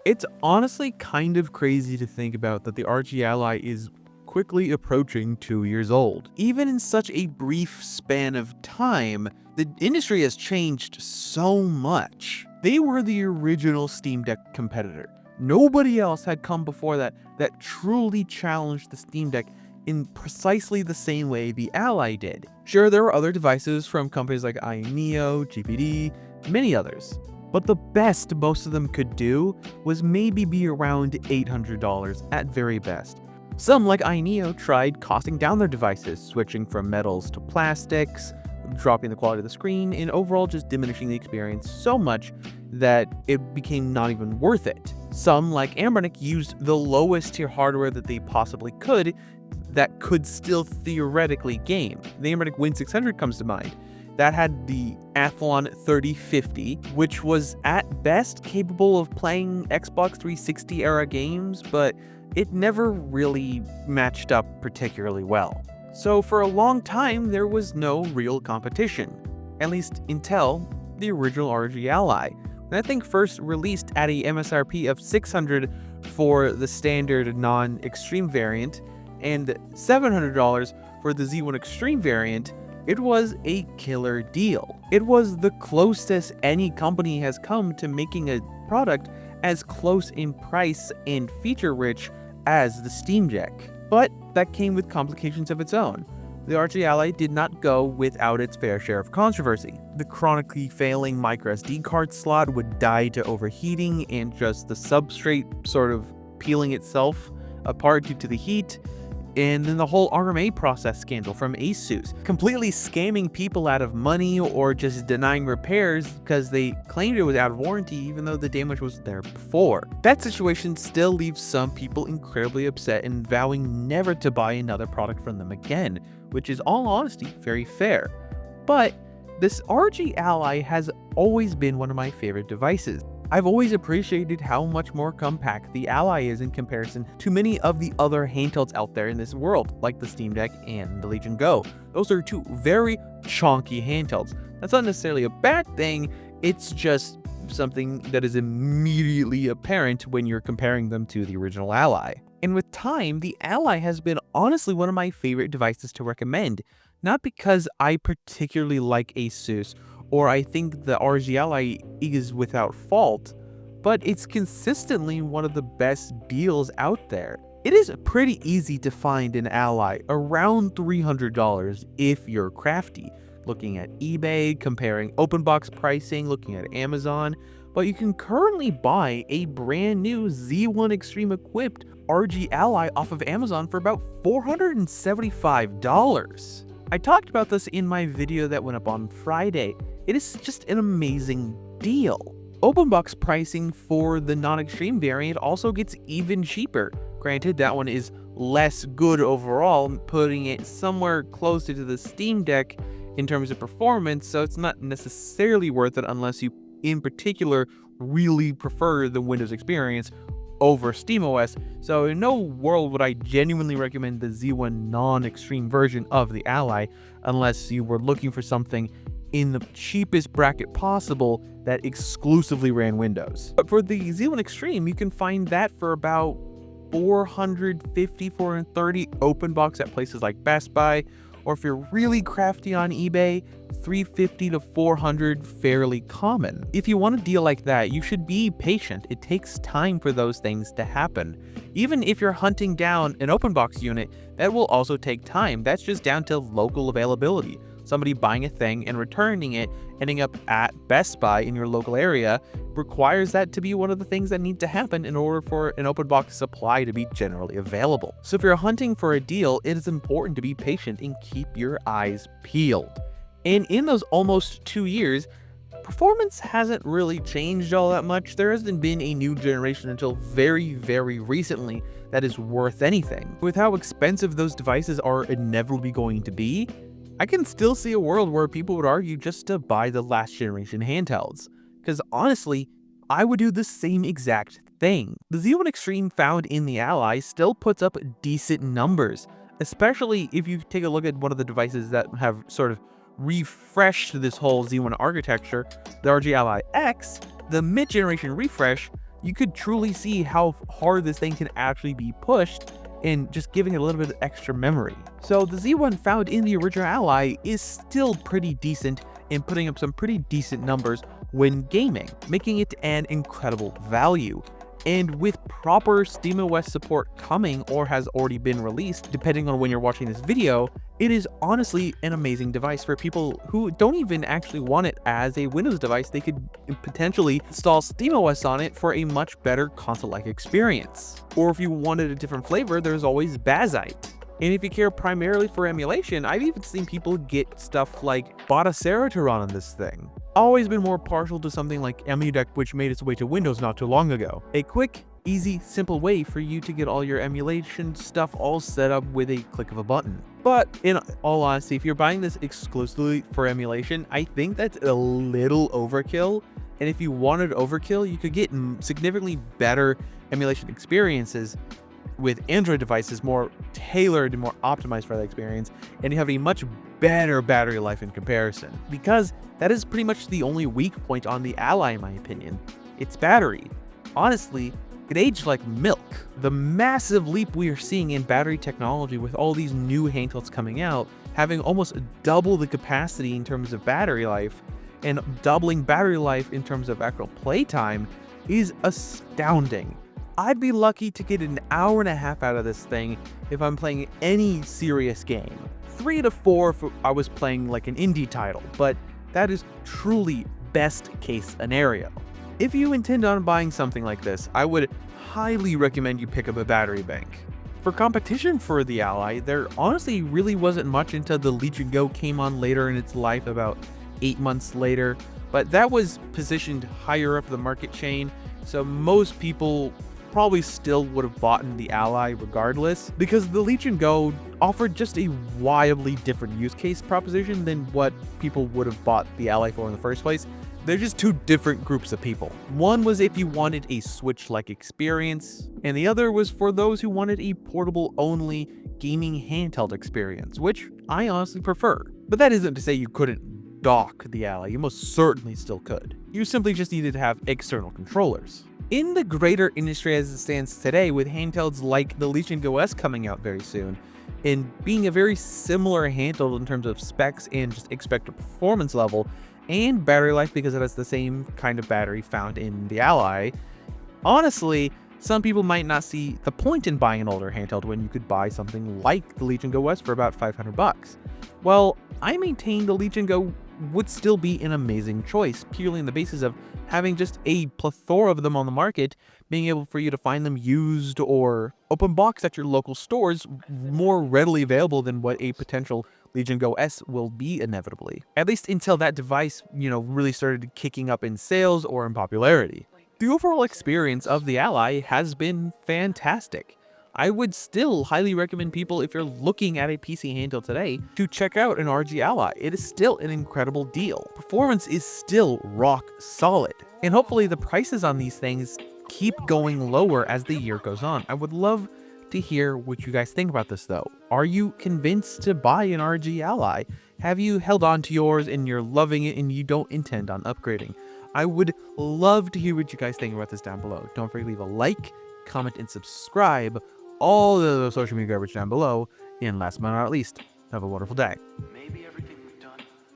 It's honestly kind of crazy to think about that the ROG Ally is quickly approaching 2 years old. Even in such a brief span of time, the industry has changed so much. They were the original Steam Deck competitor. Nobody else had come before that truly challenged the Steam Deck in precisely the same way the Ally did. Sure, there were other devices from companies like Neo, GPD, many others. But the best most of them could do was maybe be around $800 at very best. Some, like Neo, tried costing down their devices, switching from metals to plastics, dropping the quality of the screen, and overall just diminishing the experience so much that it became not even worth it. Some, like Ambernic, used the lowest tier hardware that they possibly could that could still theoretically game. The Ambernic Win 600 comes to mind. That had the Athlon 3050, which was at best capable of playing Xbox 360 era games, but it never really matched up particularly well. So for a long time, there was no real competition, at least until the original ROG Ally. That thing first released at a MSRP of $600 for the standard non-extreme variant and $700 for the Z1 Extreme variant. It was a killer deal. It was the closest any company has come to making a product as close in price and feature-rich as the Steam Deck. But that came with complications of its own. The ROG Ally did not go without its fair share of controversy. The chronically failing microSD card slot would die to overheating and just the substrate sort of peeling itself apart due to the heat. And then the whole RMA process scandal from Asus, completely scamming people out of money or just denying repairs because they claimed it was out of warranty even though the damage was there before. That situation still leaves some people incredibly upset and vowing never to buy another product from them again, which is all honesty very fair. But this ROG Ally has always been one of my favorite devices. I've always appreciated how much more compact the Ally is in comparison to many of the other handhelds out there in this world, like the Steam Deck and the Legion Go. Those are two very chonky handhelds. That's not necessarily a bad thing, it's just something that is immediately apparent when you're comparing them to the original Ally. And with time, the Ally has been honestly one of my favorite devices to recommend, not because I particularly like Asus or I think the ROG Ally is without fault, but it's consistently one of the best deals out there. It is pretty easy to find an Ally around $300 if you're crafty, looking at eBay, comparing open box pricing, looking at Amazon, but you can currently buy a brand new Z1 Extreme equipped ROG Ally off of Amazon for about $475. I talked about this in my video that went up on Friday. It is just an amazing deal. Open box pricing for the non-extreme variant also gets even cheaper. Granted, that one is less good overall, putting it somewhere closer to the Steam Deck in terms of performance, so it's not necessarily worth it unless you, in particular, really prefer the Windows experience over SteamOS, so in no world would I genuinely recommend the Z1 non-extreme version of the Ally unless you were looking for something in the cheapest bracket possible that exclusively ran Windows. But for the Z1 Extreme, you can find that for about $450, $430 open box at places like Best Buy, or if you're really crafty on eBay, $350 to $400 fairly common. If you want a deal like that, you should be patient. It takes time for those things to happen. Even if you're hunting down an open box unit, that will also take time. That's just down to local availability. Somebody buying a thing and returning it, ending up at Best Buy in your local area, requires that to be one of the things that need to happen in order for an open box supply to be generally available. So if you're hunting for a deal, it is important to be patient and keep your eyes peeled. And in those almost 2 years, performance hasn't really changed all that much. There hasn't been a new generation until very, very recently that is worth anything. With how expensive those devices are inevitably going to be, I can still see a world where people would argue just to buy the last generation handhelds. Because honestly, I would do the same exact thing. The Z1 Extreme found in the Ally still puts up decent numbers, especially if you take a look at one of the devices that have sort of refreshed this whole Z1 architecture, the ROG Ally X. The mid-generation refresh you could truly see how hard this thing can actually be pushed and just giving it a little bit of extra memory. So the Z1 found in the original Ally is still pretty decent in putting up some pretty decent numbers when gaming, making it an incredible value. And with proper SteamOS support coming or has already been released, depending on when you're watching this video, it is honestly an amazing device for people who don't even actually want it as a Windows device. They could potentially install SteamOS on it for a much better console-like experience. Or if you wanted a different flavor, there's always Bazite. And if you care primarily for emulation, I've even seen people get stuff like Batacera to run on this thing. Always been more partial to something like EmuDeck, which made its way to Windows not too long ago. A quick, easy, simple way for you to get all your emulation stuff all set up with a click of a button. But in all honesty, if you're buying this exclusively for emulation, I think that's a little overkill. And if you wanted overkill, you could get significantly better emulation experiences with Android devices more tailored and more optimized for that experience, and you have a much better battery life in comparison. Because that is pretty much the only weak point on the Ally, in my opinion. Its battery. Honestly, it aged like milk. The massive leap we are seeing in battery technology with all these new handhelds coming out, having almost double the capacity in terms of battery life, and doubling battery life in terms of actual playtime, is astounding. I'd be lucky to get an hour and a half out of this thing if I'm playing any serious game. 3 to 4 if I was playing like an indie title, but that is truly best case scenario. If you intend on buying something like this, I would highly recommend you pick up a battery bank. For competition for the Ally, there honestly really wasn't much until the Legion Go came on later in its life, about 8 months later, but that was positioned higher up the market chain, so most people probably still would have bought in the Ally regardless, because the Legion Go offered just a wildly different use case proposition than what people would have bought the Ally for in the first place. They're just two different groups of people. One was if you wanted a Switch-like experience, and the other was for those who wanted a portable-only gaming handheld experience, which I honestly prefer. But that isn't to say you couldn't dock the Ally, you most certainly still could. You simply just needed to have external controllers. In the greater industry as it stands today, with handhelds like the Legion Go S coming out very soon, and being a very similar handheld in terms of specs and just expected performance level, and battery life because it has the same kind of battery found in the Ally, honestly, some people might not see the point in buying an older handheld when you could buy something like the Legion Go S for about 500 bucks. Well, I maintain the Legion Go would still be an amazing choice, purely on the basis of having just a plethora of them on the market, being able for you to find them used or open box at your local stores more readily available than what a potential Legion Go S will be inevitably. At least until that device, really started kicking up in sales or in popularity. The overall experience of the Ally has been fantastic. I would still highly recommend people, if you're looking at a PC handheld today, to check out an ROG Ally. It is still an incredible deal. Performance is still rock solid. And hopefully the prices on these things keep going lower as the year goes on. I would love to hear what you guys think about this though. Are you convinced to buy an ROG Ally? Have you held on to yours and you're loving it and you don't intend on upgrading? I would love to hear what you guys think about this down below. Don't forget to leave a like, comment, and subscribe. All the social media garbage down below. And last but not least, have a wonderful day.